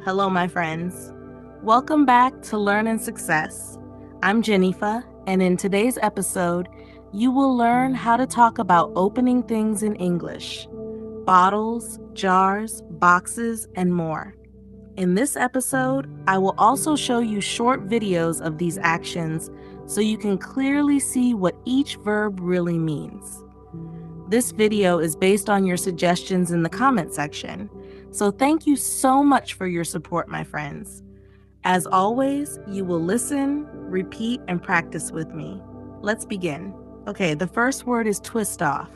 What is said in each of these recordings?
Hello, my friends. Welcome back to Learn and Success. I'm Jenifa, and in today's episode, you will learn how to talk about opening things in English: bottles, jars, boxes, and more. In this episode, I will also show you short videos of these actions so you can clearly see what each verb really means. This video is based on your suggestions in the comment section, so thank you so much for your support, my friends. As always, you will listen, repeat, and practice with me. Let's begin. Okay, the first word is twist off.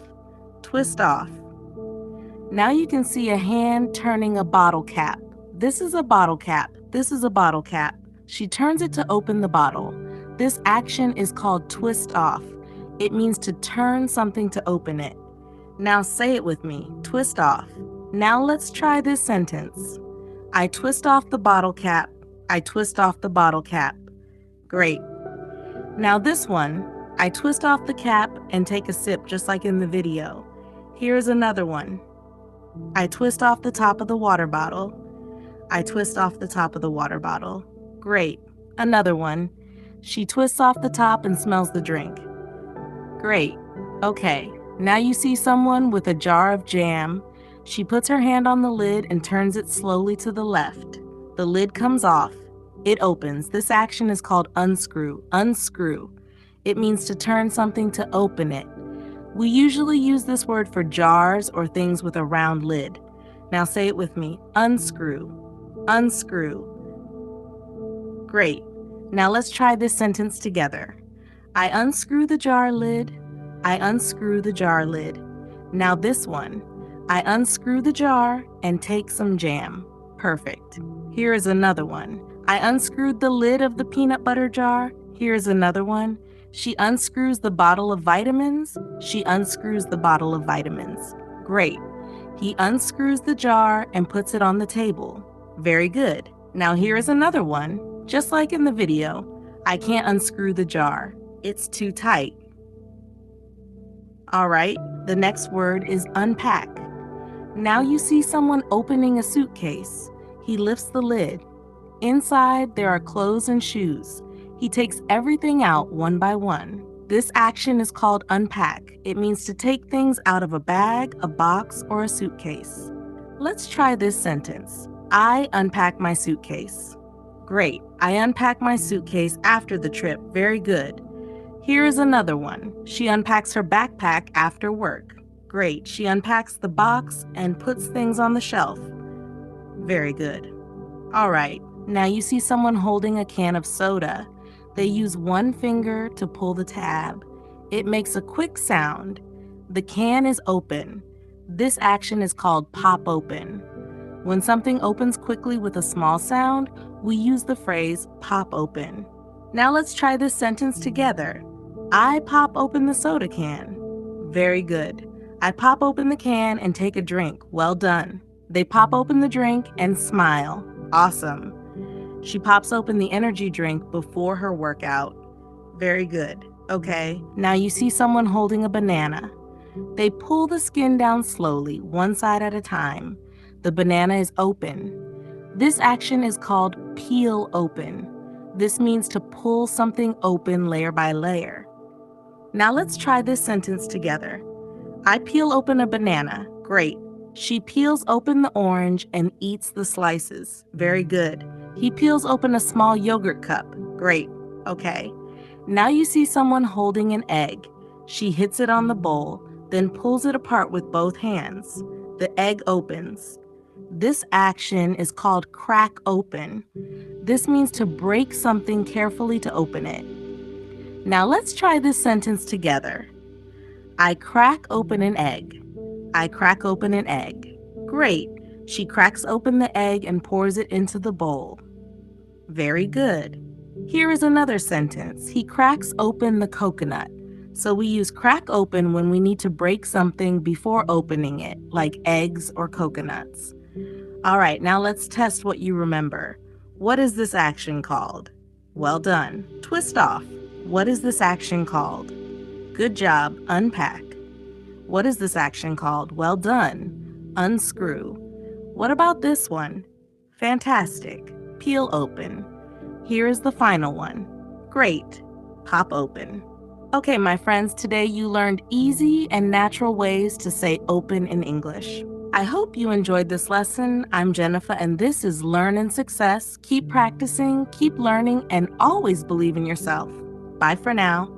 Twist off. Now you can see a hand turning a bottle cap. This is a bottle cap. This is a bottle cap. She turns it to open the bottle. This action is called twist off. It means to turn something to open it. Now say it with me, twist off. Now let's try this sentence. I twist off the bottle cap. I twist off the bottle cap. Great. Now this one, I twist off the cap and take a sip just like in the video. Here's another one. I twist off the top of the water bottle. I twist off the top of the water bottle. Great. Another one. She twists off the top and smells the drink. Great. Okay. Now you see someone with a jar of jam. She puts her hand on the lid and turns it slowly to the left. The lid comes off. It opens. This action is called unscrew. Unscrew. It means to turn something to open it. We usually use this word for jars or things with a round lid. Now say it with me. Unscrew. Unscrew. Great. Now let's try this sentence together. I unscrew the jar lid. I unscrew the jar lid. Now this one. I unscrew the jar and take some jam. Perfect. Here is another one. I unscrewed the lid of the peanut butter jar. Here's another one. She unscrews the bottle of vitamins. She unscrews the bottle of vitamins. Great. He unscrews the jar and puts it on the table. Very good. Now here is another one. Just like in the video, I can't unscrew the jar. It's too tight. All right, the next word is unpack. Now you see someone opening a suitcase. He lifts the lid. Inside, there are clothes and shoes. He takes everything out one by one. This action is called unpack. It means to take things out of a bag, a box, or a suitcase. Let's try this sentence. I unpack my suitcase. Great. I unpack my suitcase after the trip. Very good. Here is another one. She unpacks her backpack after work. Great. She unpacks the box and puts things on the shelf. Very good. All right. Now you see someone holding a can of soda. They use one finger to pull the tab. It makes a quick sound. The can is open. This action is called pop open. When something opens quickly with a small sound, we use the phrase pop open. Now let's try this sentence together. I pop open the soda can. Very good. I pop open the can and take a drink. Well done. They pop open the drink and smile. Awesome. She pops open the energy drink before her workout. Very good. Okay, now you see someone holding a banana. They pull the skin down slowly, one side at a time. The banana is open. This action is called peel open. This means to pull something open layer by layer. Now let's try this sentence together. I peel open a banana. Great. She peels open the orange and eats the slices. Very good. He peels open a small yogurt cup. Great. Okay. Now you see someone holding an egg. She hits it on the bowl, then pulls it apart with both hands. The egg opens. This action is called crack open. This means to break something carefully to open it. Now let's try this sentence together. I crack open an egg. I crack open an egg. Great. She cracks open the egg and pours it into the bowl. Very good. Here is another sentence. He cracks open the coconut. So we use crack open when we need to break something before opening it, like eggs or coconuts. All right, now let's test what you remember. What is this action called? Well done. Twist off. What is this action called? Good job. Unpack. What is this action called? Well done. Unscrew. What about this one? Fantastic. Peel open. Here is the final one. Great. Pop open. Okay, my friends, today you learned easy and natural ways to say open in English. I hope you enjoyed this lesson. I'm Jenifa, and this is Learn and Success. Keep practicing, keep learning, and always believe in yourself. Bye for now.